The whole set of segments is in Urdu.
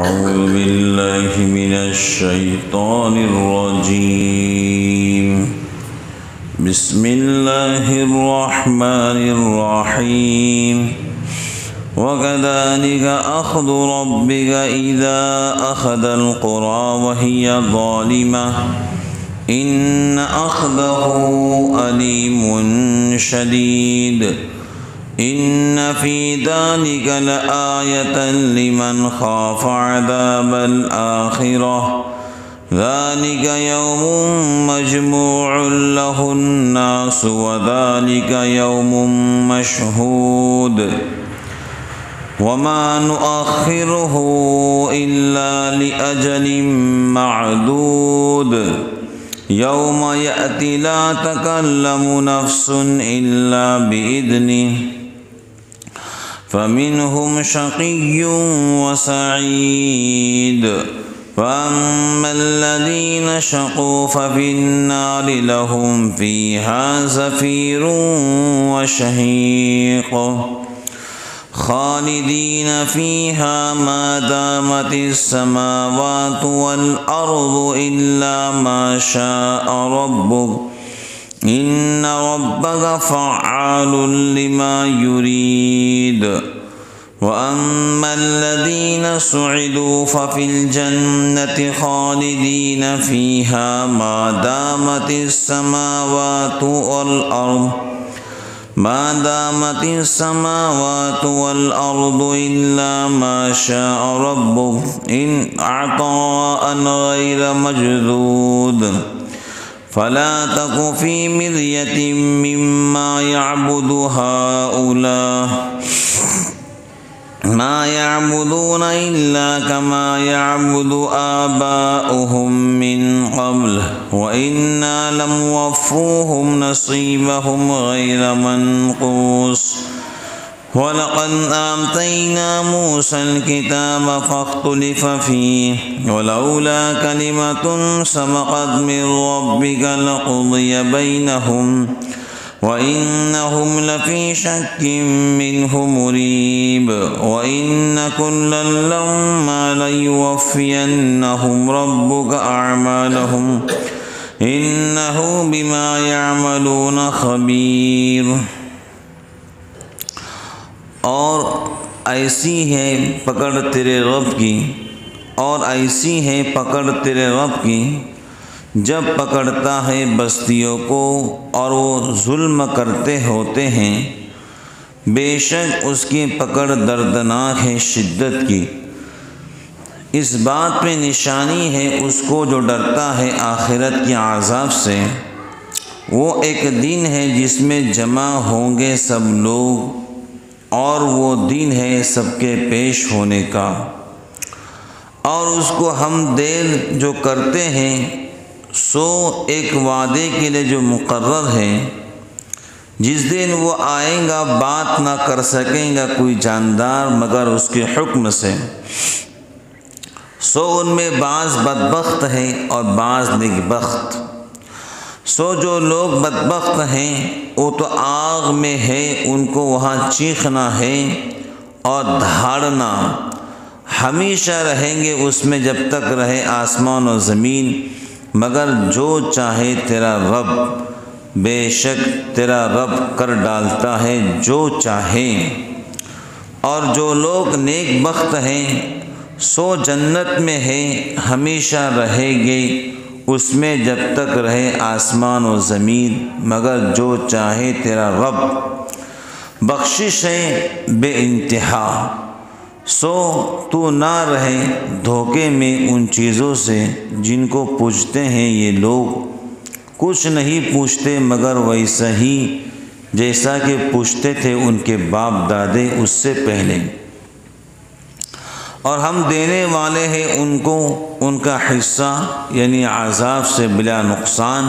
أعوذ بالله من الشيطان الرجيم. بسم الله الرحمن الرحيم. وكذلك أخذ ربك إذا أخذ القرى وهي ظالمة إن أخذه أليم شديد. إن في ذلك لآية لمن خاف عذاب الآخرة ذلك يوم مجموع له الناس وذلك يوم مشهود وما نؤخره إلا لأجل معدود يوم يأتي لا تكلم نفس إلا بإذنه فمنهم شقي وسعيد. فأما الذين شقوا ففي النار لهم فيها زفير وشهيق خالدين فيها ما دامت السماوات والأرض إلا ما شاء ربك إن ربك فعال لما يريد. وأما الذين سعدوا ففي الجنة خالدين فيها ما دامت السماوات والأرض إلا ما شاء ربك إن عطاء غير مجذود. فلا تك في مرية مما يعبد هؤلاء ما يعبدون إلا كما يعبد آباؤهم من قبل وإنا لموفوهم نصيبهم غير منقوص. ولقد آتينا موسى الكتاب فاختلف فيه ولولا كلمة سبقت من ربك لقضي بينهم وإنهم لفي شك منه مريب. وإن كلا لما ليوفينهم ربك أعمالهم إنه بما يعملون خبير. اور ایسی ہے پکڑ تیرے رب کی جب پکڑتا ہے بستیوں کو اور وہ ظلم کرتے ہوتے ہیں. بے شک اس کی پکڑ دردناک ہے شدت کی. اس بات پہ نشانی ہے اس کو جو ڈرتا ہے آخرت کے عذاب سے. وہ ایک دن ہے جس میں جمع ہوں گے سب لوگ اور وہ دن ہے سب کے پیش ہونے کا. اور اس کو ہم دیر جو کرتے ہیں سو ایک وعدے کے لیے جو مقرر ہے. جس دن وہ آئیں گا بات نہ کر سکیں گا کوئی جاندار مگر اس کے حکم سے. سو ان میں بعض بدبخت ہیں اور بعض نیکبخت. سو جو لوگ بدبخت ہیں وہ تو آگ میں ہے ان کو وہاں چیخنا ہے اور دھاڑنا. ہمیشہ رہیں گے اس میں جب تک رہے آسمان و زمین مگر جو چاہے تیرا رب. بے شک تیرا رب کر ڈالتا ہے جو چاہے. اور جو لوگ نیک بخت ہیں سو جنت میں ہے ہمیشہ رہے گے اس میں جب تک رہے آسمان و زمین مگر جو چاہے تیرا رب. بخشش ہے بے انتہا. سو تو نہ رہے دھوکے میں ان چیزوں سے جن کو پوجتے ہیں یہ لوگ. کچھ نہیں پوچھتے مگر ویسا ہی جیسا کہ پوچھتے تھے ان کے باپ دادے اس سے پہلے. اور ہم دینے والے ہیں ان کو ان کا حصہ یعنی عذاب سے بلا نقصان.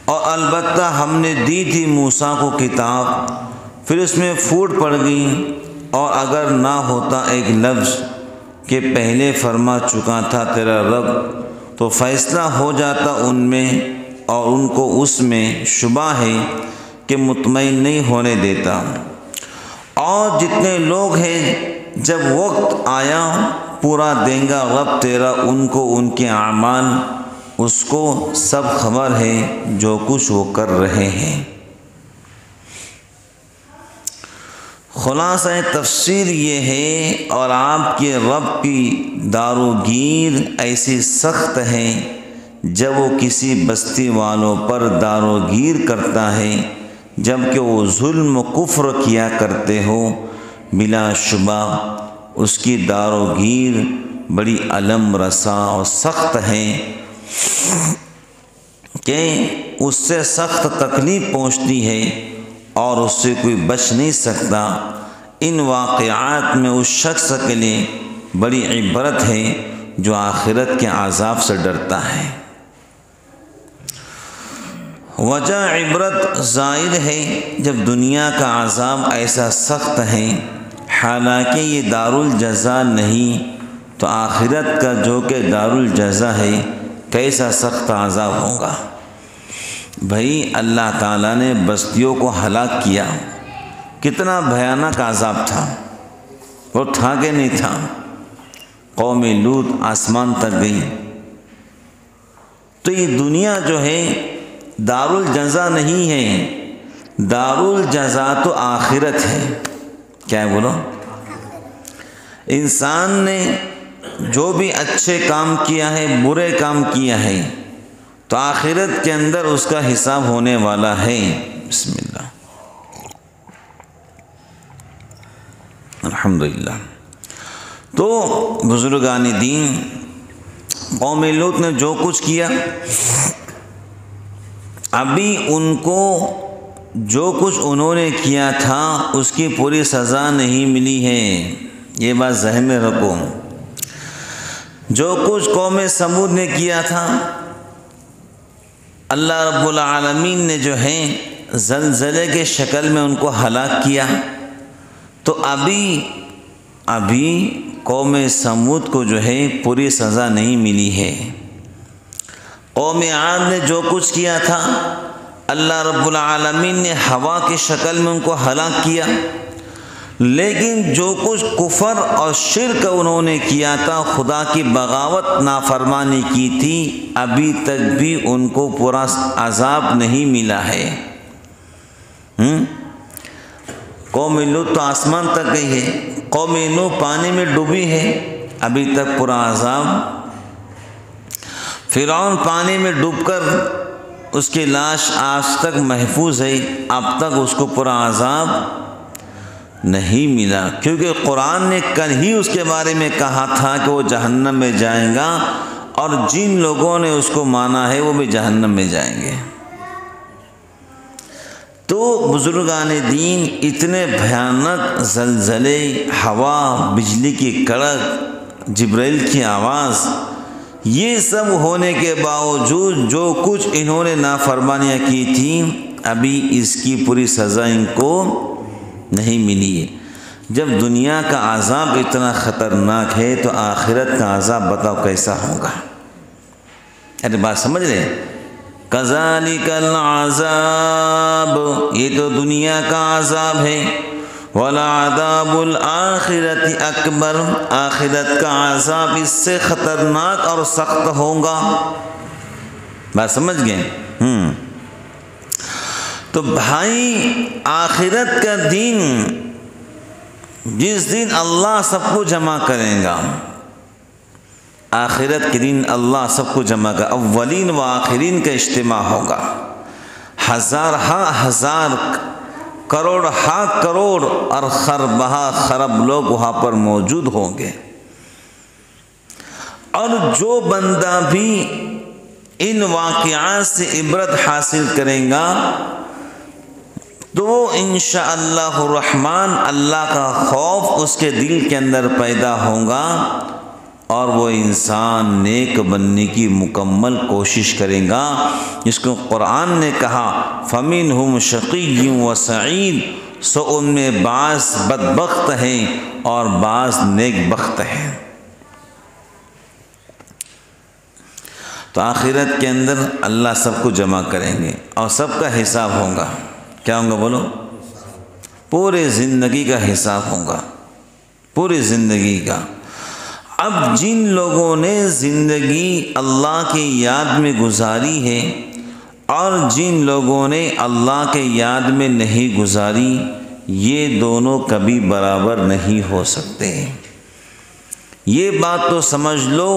اور البتہ ہم نے دی تھی موسیٰ کو کتاب پھر اس میں پھوٹ پڑ گئی. اور اگر نہ ہوتا ایک لفظ کہ پہلے فرما چکا تھا تیرا رب تو فیصلہ ہو جاتا ان میں اور ان کو اس میں شبہ ہے کہ مطمئن نہیں ہونے دیتا۔ اور جتنے لوگ ہیں جب وقت آیا پورا دیں گا رب تیرا ان کو ان کے اعمال، اس کو سب خبر ہے جو کچھ وہ کر رہے ہیں۔ خلاصہ تفسیر یہ ہے، اور آپ کے رب کی داروگیر ایسی سخت ہے جب وہ کسی بستی والوں پر داروگیر کرتا ہے جبکہ وہ ظلم و کفر کیا کرتے ہو، بلا شبہ اس کی داروگیر بڑی علم رسا اور سخت ہے کہ اس سے سخت تکلیف پہنچتی ہے اور اس سے کوئی بچ نہیں سکتا۔ ان واقعات میں اس شخص کے لیے بڑی عبرت ہے جو آخرت کے عذاب سے ڈرتا ہے۔ وجہ عبرت ظاہر ہے جب دنیا کا عذاب ایسا سخت ہے، حالانکہ یہ دارالجزا نہیں، تو آخرت کا جو کہ دارالجزا ہے کیسا سخت عذاب ہوگا۔ بھائی اللہ تعالیٰ نے بستیوں کو ہلاک کیا، کتنا بھیانک عذاب تھا، وہ تھا کہ نہیں تھا؟ قوم لوط آسمان تک گئی۔ تو یہ دنیا جو ہے دارالجزا نہیں ہے، دارالجزا تو آخرت ہے۔ کیا ہے بولو؟ انسان نے جو بھی اچھے کام کیا ہے، برے کام کیا ہے، تو آخرت کے اندر اس کا حساب ہونے والا ہے۔ بسم اللہ، الحمدللہ۔ تو بزرگان دین، قوم لوط نے جو کچھ کیا، ابھی ان کو جو کچھ انہوں نے کیا تھا اس کی پوری سزا نہیں ملی ہے، یہ بات ذہن میں رکھو۔ جو کچھ قوم سمود نے کیا تھا، اللہ رب العالمین نے جو ہے زلزلے کے شکل میں ان کو ہلاک کیا، تو ابھی قوم سمود کو جو ہے پوری سزا نہیں ملی ہے۔ قوم عاد نے جو کچھ کیا تھا، اللہ رب العالمین نے ہوا کی شکل میں ان کو ہلاک کیا، لیکن جو کچھ کفر اور شرک انہوں نے کیا تھا، خدا کی بغاوت نافرمانی کی تھی، ابھی تک بھی ان کو پورا عذاب نہیں ملا ہے۔ قوم لوط تو آسمان تک گئی ہے، قوم نوح پانی میں ڈوبی ہے، ابھی تک پورا عذاب۔ فرعون پانی میں ڈوب کر اس کی لاش آج تک محفوظ ہے، اب تک اس کو پورا عذاب نہیں ملا، کیونکہ قرآن نے کل ہی اس کے بارے میں کہا تھا کہ وہ جہنم میں جائیں گا، اور جن لوگوں نے اس کو مانا ہے وہ بھی جہنم میں جائیں گے۔ تو بزرگان دین، اتنے بھیانک زلزلے، ہوا، بجلی کی کڑک، جبرائیل کی آواز، یہ سب ہونے کے باوجود جو کچھ انہوں نے نافرمانیاں کی تھیں، ابھی اس کی پوری سزا ان کو نہیں ملی ہے۔ جب دنیا کا عذاب اتنا خطرناک ہے تو آخرت کا عذاب بتاؤ کیسا ہوگا؟ ارے بات سمجھ رہے؟ کذالک العذاب، یہ تو دنیا کا عذاب ہے، وَلَعَذَابُ الْآخِرَةِ اکبر، آخرت کا عذاب اس سے خطرناک اور سخت ہوگا۔ بات سمجھ گئے؟ تو بھائی، آخرت کا دن، جس دن اللہ سب کو جمع کرے گا، آخرت کے دن اللہ سب کو جمع کرے، اولین و آخرین کا اجتماع ہوگا، ہزار ہاں ہزار، کروڑ ہاں کروڑ اور خربہ خرب لوگ وہاں پر موجود ہوں گے، اور جو بندہ بھی ان واقعات سے عبرت حاصل کرے گا تو انشاءاللہ الرحمن اللہ کا خوف اس کے دل کے اندر پیدا ہوگا، اور وہ انسان نیک بننے کی مکمل کوشش کرے گا، جس کو قرآن نے کہا فَمِنْهُمْ شَقِيٌّ وَسَعِيدٌ، سو ان میں بعض بدبخت ہیں اور بعض نیک بخت ہیں۔ تو آخرت کے اندر اللہ سب کو جمع کریں گے اور سب کا حساب ہوگا۔ کیا ہوگا بولو؟ پورے زندگی کا حساب ہوگا، پوری زندگی کا۔ اب جن لوگوں نے زندگی اللہ کی یاد میں گزاری ہے اور جن لوگوں نے اللہ کے یاد میں نہیں گزاری، یہ دونوں کبھی برابر نہیں ہو سکتے۔ یہ بات تو سمجھ لو،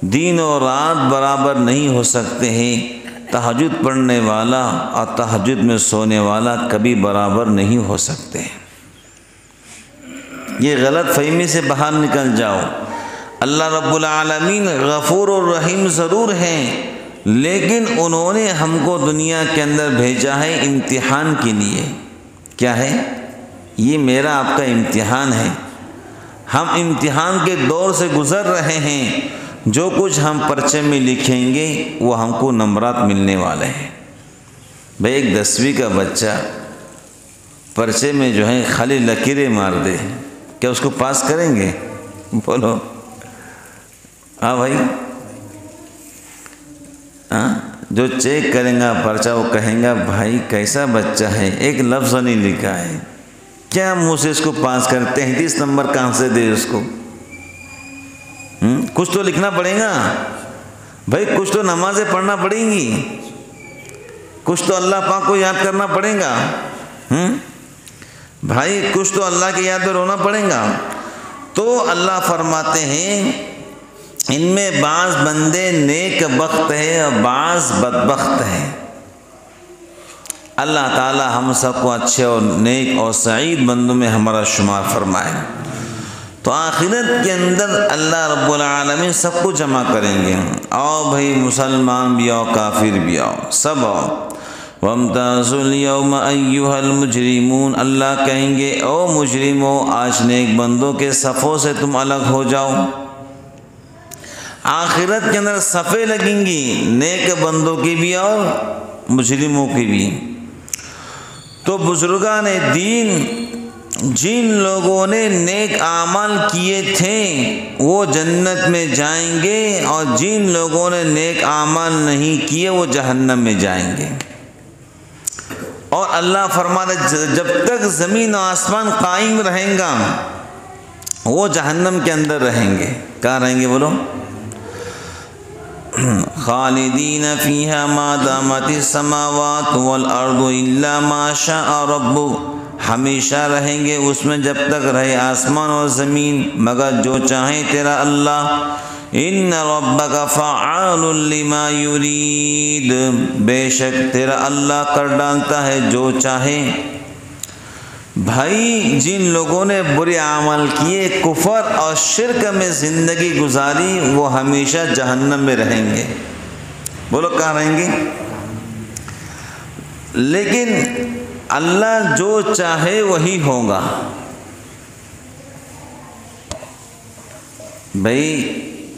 دن اور رات برابر نہیں ہو سکتے ہیں۔ تہجد پڑھنے والا اور تہجد میں سونے والا کبھی برابر نہیں ہو سکتے۔ یہ غلط فہمی سے باہر نکل جاؤ۔ اللہ رب العالمین غفور الرحیم ضرور ہیں، لیکن انہوں نے ہم کو دنیا کے اندر بھیجا ہے امتحان کے لیے۔ کیا ہے؟ یہ میرا آپ کا امتحان ہے۔ ہم امتحان کے دور سے گزر رہے ہیں۔ جو کچھ ہم پرچے میں لکھیں گے وہ ہم کو نمبرات ملنے والے ہیں۔ بھئی ایک 10ویں کا بچہ پرچے میں جو ہے خالی لکیریں مار دے، کیا اس کو پاس کریں گے؟ بولو ہاں بھائی، ہاں؟ جو چیک کریں گا پرچہ وہ کہیں گا بھائی کیسا بچہ ہے، ایک لفظ نہیں لکھا ہے، کیا منہ سے اس کو پاس کر 33 نمبر کہاں سے دے اس کو؟ کچھ تو لکھنا پڑے گا بھائی، کچھ تو نمازیں پڑھنا پڑیں گی، کچھ تو اللہ پاک کو یاد کرنا پڑے گا، بھائی کچھ تو اللہ کی یاد میں رونا پڑے گا۔ تو اللہ فرماتے ہیں ان میں بعض بندے نیک بخت ہیں اور بعض بدبخت ہیں۔ اللہ تعالی ہم سب کو اچھے اور نیک اور سعید بندوں میں ہمارا شمار فرمائے۔ تو آخرت کے اندر اللہ رب العالمین سب کو جمع کریں گے، آؤ بھائی مسلمان بھی آؤ، کافر بھی آؤ، سب آؤ۔ وَامْتَازُوا الْيَوْمَ أَيُّهَا الْمُجْرِمُونَ، اللہ کہیں گے او مجرمو آج نیک بندوں کے صفوں سے تم الگ ہو جاؤ۔ آخرت کے اندر صفیں لگیں گی، نیک بندوں کی بھی اور مجرموں کی بھی۔ تو بزرگان دین جن لوگوں نے نیک اعمال کیے تھے وہ جنت میں جائیں گے، اور جن لوگوں نے نیک اعمال نہیں کیے وہ جہنم میں جائیں گے۔ اور اللہ فرماتا ہے جب تک زمین و آسمان قائم رہیں گا وہ جہنم کے اندر رہیں گے۔ کہاں رہیں گے بولو؟ خالدین فیہا ما دامت السماوات والارض الا ما شاء ربک، ہمیشہ رہیں گے اس میں جب تک رہے آسمان اور زمین مگر جو چاہے تیرا اللہ۔ ان ربک فعال لما یرید، بے شک تیرا اللہ کر ڈالتا ہے جو چاہے۔ بھائی جن لوگوں نے برے اعمال کیے، کفر اور شرک میں زندگی گزاری، وہ ہمیشہ جہنم میں رہیں گے۔ بولو کہاں رہیں گے؟ لیکن اللہ جو چاہے وہی ہوگا۔ بھائی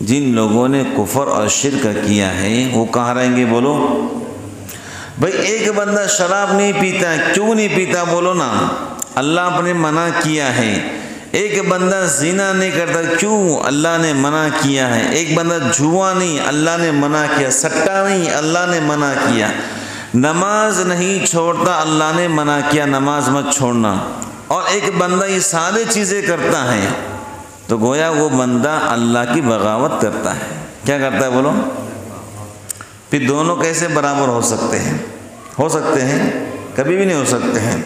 جن لوگوں نے کفر اور شرک کیا ہے وہ کہاں رہیں گے بولو؟ بھائی ایک بندہ شراب نہیں پیتا، کیوں نہیں پیتا بولو نا؟ اللہ نے منع کیا ہے۔ ایک بندہ زنا نہیں کرتا، کیوں؟ اللہ نے منع کیا ہے۔ ایک بندہ جوا نہیں، اللہ نے منع کیا۔ سٹا نہیں، اللہ نے منع کیا۔ نماز نہیں چھوڑتا، اللہ نے منع کیا نماز مت چھوڑنا۔ اور ایک بندہ یہ سارے چیزیں کرتا ہے تو گویا وہ بندہ اللہ کی بغاوت کرتا ہے۔ کیا کرتا ہے بولو؟ پھر دونوں کیسے برابر ہو سکتے ہیں؟ ہو سکتے ہیں؟ کبھی بھی نہیں ہو سکتے ہیں۔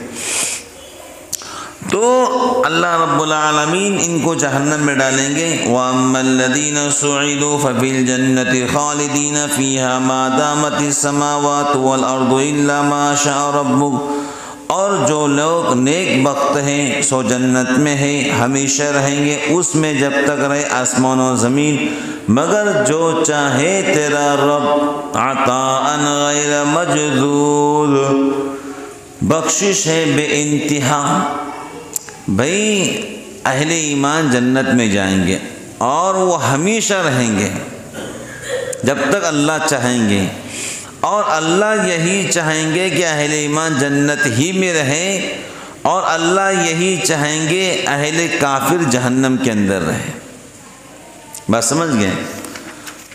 تو اللہ رب العالمین ان کو جہنم میں ڈالیں گے۔ وَأَمَّا الَّذِينَ سُعِدُوا فَفِي الْجَنَّةِ خَالِدِينَ فِيهَا مَا دَامَتِ السَّمَاوَاتُ وَالْأَرْضُ إِلَّا مَا شَاءَ رَبُّكَ، اور جو لوگ نیک بخت ہیں سو جنت میں ہیں، ہمیشہ رہیں گے اس میں جب تک رہے آسمان و زمین، مگر جو چاہے تیرا رب۔ عطاء غیر مجذوذ، بخشش ہے بے انتہا۔ بھئی اہل ایمان جنت میں جائیں گے اور وہ ہمیشہ رہیں گے جب تک اللہ چاہیں گے، اور اللہ یہی چاہیں گے کہ اہل ایمان جنت ہی میں رہیں، اور اللہ یہی چاہیں گے اہل کافر جہنم کے اندر رہیں۔ بات سمجھ گئے؟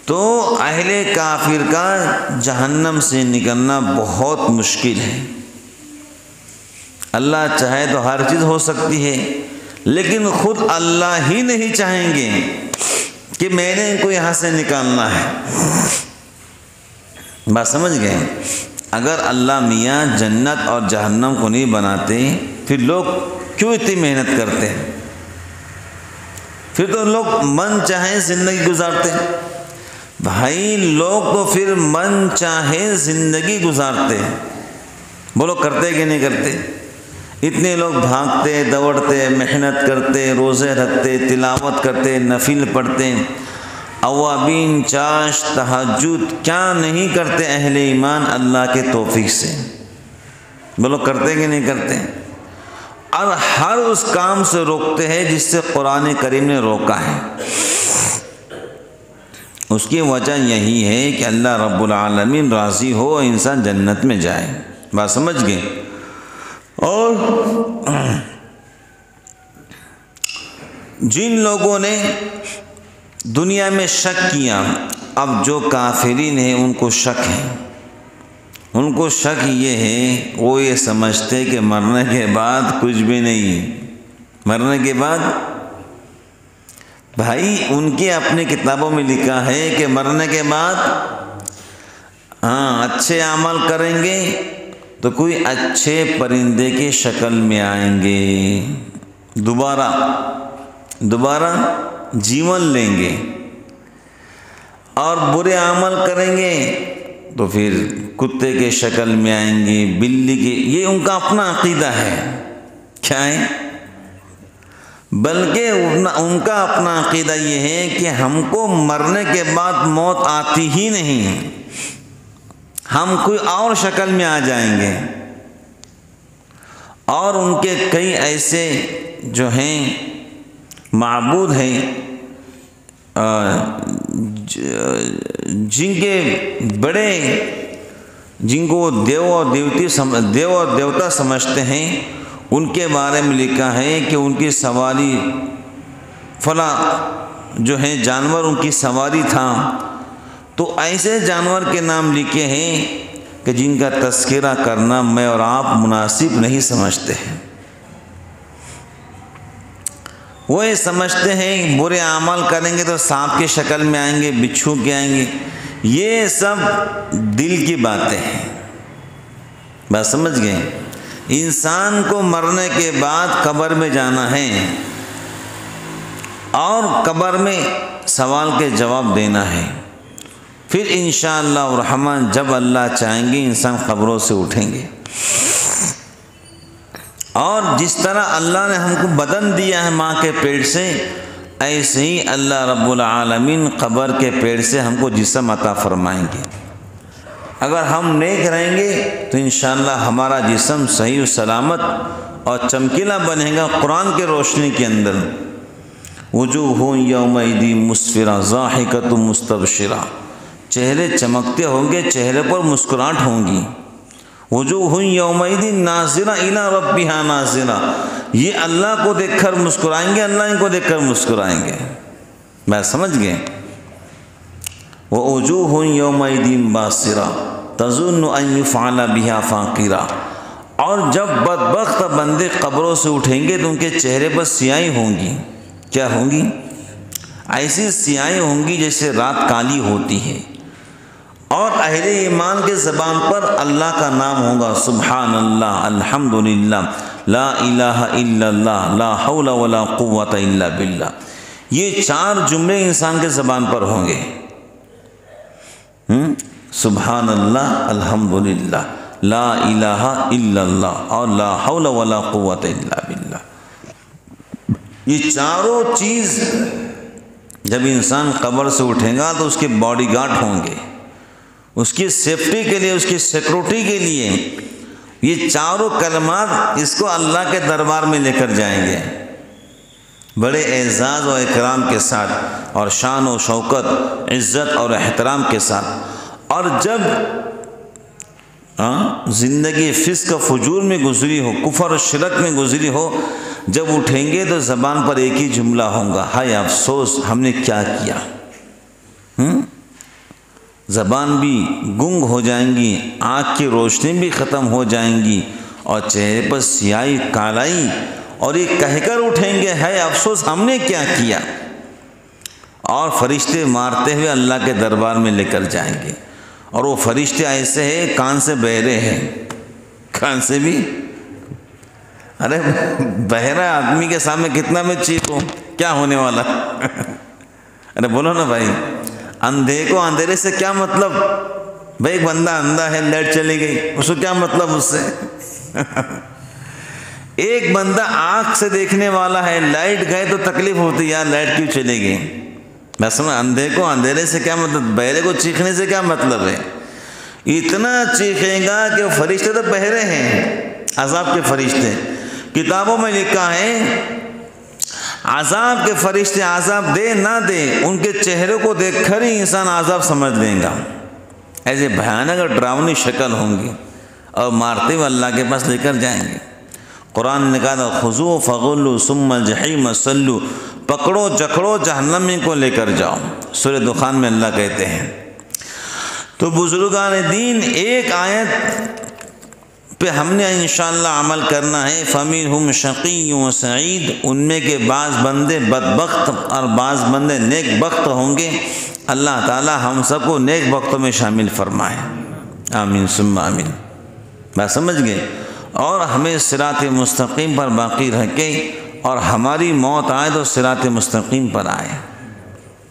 تو اہل کافر کا جہنم سے نکلنا بہت مشکل ہے۔ اللہ چاہے تو ہر چیز ہو سکتی ہے، لیکن خود اللہ ہی نہیں چاہیں گے کہ میں نے ان کو یہاں سے نکالنا ہے۔ بات سمجھ گئے؟ اگر اللہ میاں جنت اور جہنم کو نہیں بناتے پھر لوگ کیوں اتنی محنت کرتے ہیں؟ پھر تو لوگ من چاہے زندگی گزارتے ہیں۔ بھائی لوگ تو پھر من چاہے زندگی گزارتے ہیں، بولو کرتے کہ نہیں کرتے؟ اتنے لوگ بھاگتے دوڑتے محنت کرتے روزے رکھتے تلاوت کرتے نفل پڑھتے اوابین چاش تہجد، کیا نہیں کرتے اہل ایمان اللہ کے توفیق سے؟ بولو کرتے کہ نہیں کرتے؟ اور ہر اس کام سے روکتے ہیں جس سے قرآن کریم نے روکا ہے۔ اس کی وجہ یہی ہے کہ اللہ رب العالمین راضی ہو انسان جنت میں جائے۔ بات سمجھ گئے؟ اور جن لوگوں نے دنیا میں شک کیا، اب جو کافرین ہیں ان کو شک ہے، ان کو شک یہ ہے، وہ یہ سمجھتے کہ مرنے کے بعد کچھ بھی نہیں، مرنے کے بعد بھائی ان کی اپنی کتابوں میں لکھا ہے کہ مرنے کے بعد اچھے عمل کریں گے تو کوئی اچھے پرندے کی شکل میں آئیں گے، دوبارہ جیون لیں گے، اور برے عمل کریں گے تو پھر کتے کے شکل میں آئیں گے، بلی کے۔ یہ ان کا اپنا عقیدہ ہے، کیا ہے؟ بلکہ ان کا اپنا عقیدہ یہ ہے کہ ہم کو مرنے کے بعد موت آتی ہی نہیں، ہم کوئی اور شکل میں آ جائیں گے۔ اور ان کے کئی ایسے جو ہیں معبود ہیں جن کو دیو اور دیوتا سمجھتے ہیں، ان کے بارے میں لکھا ہے کہ ان کی سواری فلاں جو ہیں جانور ان کی سواری تھا، تو ایسے جانور کے نام لکھے ہیں کہ جن کا تذکرہ کرنا میں اور آپ مناسب نہیں سمجھتے ہیں۔ وہ یہ سمجھتے ہیں برے اعمال کریں گے تو سانپ کی شکل میں آئیں گے، بچھو کے آئیں گے۔ یہ سب دل کی باتیں ہیں۔ بات سمجھ گئے؟ انسان کو مرنے کے بعد قبر میں جانا ہے اور قبر میں سوال کے جواب دینا ہے، پھر انشاءاللہ الرحمن جب اللہ چاہیں گے انسان قبروں سے اٹھیں گے۔ اور جس طرح اللہ نے ہم کو بدن دیا ہے ماں کے پیٹ سے، ایسے ہی اللہ رب العالمین قبر کے پیٹ سے ہم کو جسم عطا فرمائیں گے۔ اگر ہم نیک رہیں گے تو انشاءاللہ ہمارا جسم صحیح و سلامت اور چمکیلا بنے گا قرآن کے روشنی کے اندر۔ وجوہ یومئذ مسفرہ ضاحکۃ مستبشرہ، چہرے چمکتے ہوں گے، چہرے پر مسکراہٹ ہوں گی۔ وجوہ یومئذ ناظرہ الی ربہا ناظرہ، یہ اللہ کو دیکھ کر مسکرائیں گے، اللہ ان کو دیکھ کر مسکرائیں گے۔ بات سمجھ گئے؟ ووجوہ یومئذ باسرہ تظن ان یفعل بہا فاقرہ، اور جب بدبخت بندے قبروں سے اٹھیں گے تو ان کے چہرے پر سیاہی ہوں گی۔ کیا ہوں گی؟ ایسی سیاہی ہوں گی جیسے رات کالی ہوتی ہے، اور اہل ایمان کے زبان پر اللہ کا نام ہوگا، سبحان اللہ، الحمدللہ، لا الہ الا اللہ، لا حول ولا قوت الا باللہ۔ یہ چار جملے انسان کے زبان پر ہوں گے، سبحان اللہ، الحمدللہ، لا الہ الا اللہ، اور لا حول ولا قوت الا باللہ۔ یہ چاروں چیز جب انسان قبر سے اٹھے گا تو اس کے باڈی گارڈ ہوں گے، اس کی سیفٹی کے لیے، اس کی سیکورٹی کے لیے یہ چاروں کلمات اس کو اللہ کے دربار میں لے کر جائیں گے، بڑے اعزاز و اکرام کے ساتھ، اور شان و شوکت، عزت اور احترام کے ساتھ۔ اور جب زندگی فسق و فجور میں گزری ہو، کفر و شرک میں گزری ہو، جب اٹھیں گے تو زبان پر ایک ہی جملہ ہوگا، ہائے افسوس ہم نے کیا کیا۔ زبان بھی گنگ ہو جائیں گی، آنکھ کی روشنی بھی ختم ہو جائیں گی، اور چہرے پر سیاہی کالائی، اور یہ کہہ کر اٹھیں گے، ہائے افسوس ہم نے کیا کیا۔ اور فرشتے مارتے ہوئے اللہ کے دربار میں لے کر جائیں گے۔ اور وہ فرشتے ایسے ہیں کان سے بہرے ہیں، کان سے بھی، ارے بہرا آدمی کے سامنے کتنا میں چیخوں، کیا ہونے والا؟ ارے بولو نا بھائی، اندھے کو اندھیرے سے کیا مطلب؟ بھائی ایک بندہ اندھا ہے، لائٹ چلی گئی، اس کو کیا مطلب اس سے؟ ایک بندہ آنکھ سے دیکھنے والا ہے، لائٹ گئے تو تکلیف ہوتی، یار لائٹ کیوں چلے گئی؟ میں سمجھ، اندھے کو اندھیرے سے کیا مطلب، بہرے کو چیخنے سے کیا مطلب ہے؟ اتنا چیخے گا کہ وہ فرشتے تو بہرے ہیں، عذاب کے فرشتے۔ کتابوں میں لکھا ہے عذاب کے فرشتے عذاب دے نہ دے، ان کے چہرے کو دیکھ کر ہی انسان عذاب سمجھ لے گا، ایسے بھیانک اور ڈراؤنی شکل ہوں گی، اور مارتے ہوئے اللہ کے پاس لے کر جائیں گے۔ قرآن نے کہا تھا خذوہ فغلوا ثم الجحیم صلوا، پکڑو جکڑو جہنم کو لے کر جاؤ، سورہ دخان میں اللہ کہتے ہیں۔ تو بزرگان دین ایک آیت پہ ہم نے انشاءاللہ عمل کرنا ہے، فَمِنْهُمْ شَقِيٌّ وَسَعِيدٌ، ان میں کے بعض بندے بدبخت اور بعض بندے نیک بخت ہوں گے۔ اللہ تعالی ہم سب کو نیک بختوں میں شامل فرمائے، آمین ثم آمین۔ بات سمجھ گئے؟ اور ہمیں صراط مستقیم پر باقی رکھے، اور ہماری موت آئے تو صراط مستقیم پر آئے،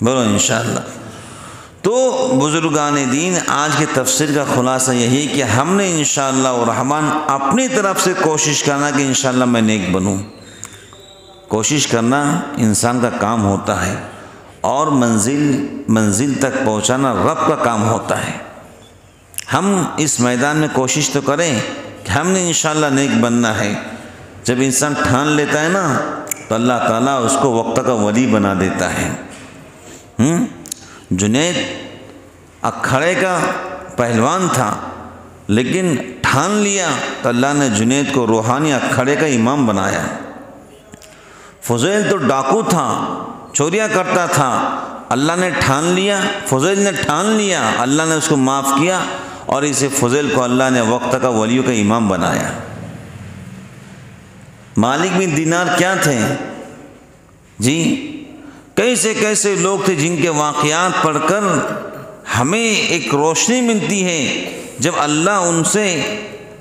بولو انشاءاللہ۔ تو بزرگان دین آج کے تفسیر کا خلاصہ یہی کہ ہم نے انشاءاللہ الرحمن اپنی طرف سے کوشش کرنا کہ انشاءاللہ میں نیک بنوں۔ کوشش کرنا انسان کا کام ہوتا ہے، اور منزل تک پہنچانا رب کا کام ہوتا ہے۔ ہم اس میدان میں کوشش تو کریں کہ ہم نے انشاءاللہ نیک بننا ہے۔ جب انسان ٹھان لیتا ہے نا تو اللہ تعالیٰ اس کو وقت کا ولی بنا دیتا ہے۔ جنید اکھڑے کا پہلوان تھا، لیکن ٹھان لیا تو اللہ نے جنید کو روحانی اکھڑے کا امام بنایا۔ فضیل تو ڈاکو تھا، چوریاں کرتا تھا، اللہ نے ٹھان لیا، فضیل نے ٹھان لیا، اللہ نے اس کو معاف کیا، اور اسے فضیل کو اللہ نے وقت کا ولیوں کا امام بنایا۔ مالک بن دینار کیا تھے جی؟ کیسے کیسے لوگ تھے جن کے واقعات پڑھ کر ہمیں ایک روشنی ملتی ہے۔ جب اللہ ان سے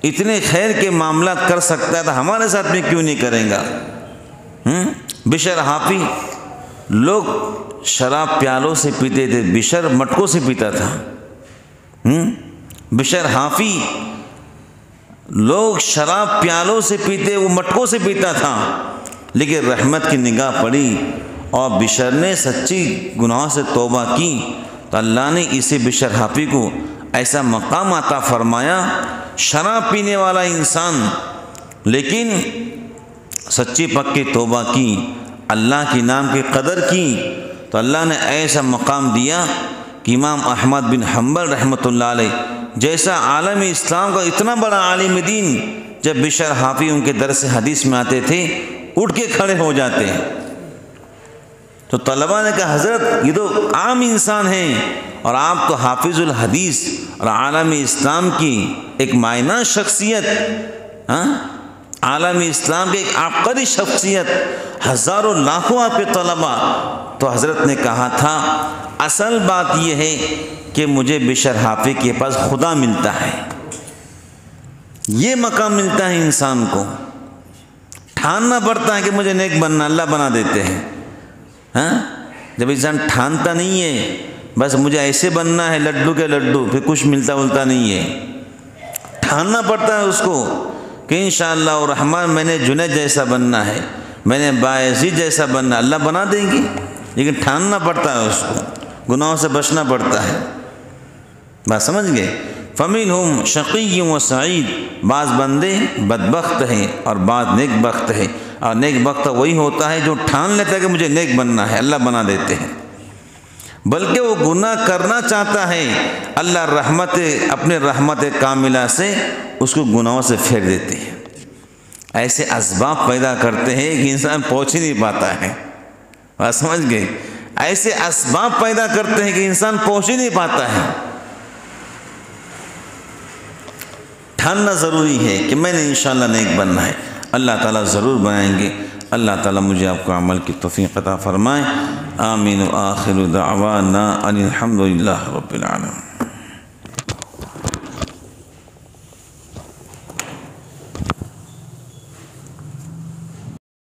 اتنے خیر کے معاملات کر سکتا ہے تو ہمارے ساتھ میں کیوں نہیں کریں گا؟ بشر حافی، لوگ شراب پیالوں سے پیتے تھے، بشر مٹکوں سے پیتا تھا۔ بشر حافی، لوگ شراب پیالوں سے پیتے، وہ مٹکوں سے پیتا تھا، لیکن رحمت کی نگاہ پڑی اور بشر نے سچی گناہ سے توبہ کی تو اللہ نے اسے بشر حافی کو ایسا مقام عطا فرمایا۔ شراب پینے والا انسان لیکن سچی پکی توبہ کی، اللہ کے نام کی قدر کی، تو اللہ نے ایسا مقام دیا کہ امام احمد بن حنبل رحمۃ اللہ علیہ جیسا عالم اسلام کا اتنا بڑا عالم دین، جب بشر حافی ان کے درس حدیث میں آتے تھے اٹھ کے کھڑے ہو جاتے ہیں۔ تو طلباء نے کہا حضرت یہ تو عام انسان ہیں، اور آپ تو حافظ الحدیث اور عالم اسلام کی ایک معنی شخصیت، عالم اسلام کی ایک عبقری شخصیت، ہزاروں لاکھوں آپ کے طلباء۔ تو حضرت نے کہا تھا اصل بات یہ ہے کہ مجھے بشر حافی کے پاس خدا ملتا ہے، یہ مقام ملتا ہے انسان کو۔ ٹھاننا پڑتا ہے کہ مجھے نیک بننا، اللہ بنا دیتے ہیں۔ جب انسان ٹھانتا نہیں ہے بس مجھے ایسے بننا ہے لڈو کے لڈو، پھر کچھ ملتا ولتا نہیں ہے، ٹھاننا پڑتا ہے اس کو کہ انشاءاللہ الرحمن میں نے جنید جیسا بننا ہے، میں نے بایزید جیسا بننا، اللہ بنا دیں گے، لیکن ٹھاننا پڑتا ہے اس کو، گناہوں سے بچنا پڑتا ہے۔ بات سمجھ گئے؟ فَمِنْهُمْ شَقِيٌّ وَسَعِيدٌ، بعض بندے بدبخت ہیں اور بعض نیک بخت ہیں، اور نیک بخت وہی ہوتا ہے جو ٹھان لیتا ہے کہ مجھے نیک بننا ہے، اللہ بنا دیتے ہیں۔ بلکہ وہ گناہ کرنا چاہتا ہے، اللہ اپنے رحمت کاملہ سے اس کو گناہوں سے پھیر دیتے ہیں۔ ایسے اسباب پیدا کرتے ہیں کہ انسان پہنچ ہی نہیں پاتا ہے۔ بات سمجھ گئے؟ ایسے اسباب پیدا کرتے ہیں کہ انسان پہنچ ہی نہیں پاتا ہے۔ ٹھاننا ضروری ہے کہ میں نے انشاءاللہ نیک بننا ہے، اللہ تعالیٰ ضرور بنائیں گے۔ اللہ تعالیٰ مجھے آپ کو عمل کی توفیق عطا فرمائے۔ آمین و آخر دعوانا ان الحمد للہ رب العالمین۔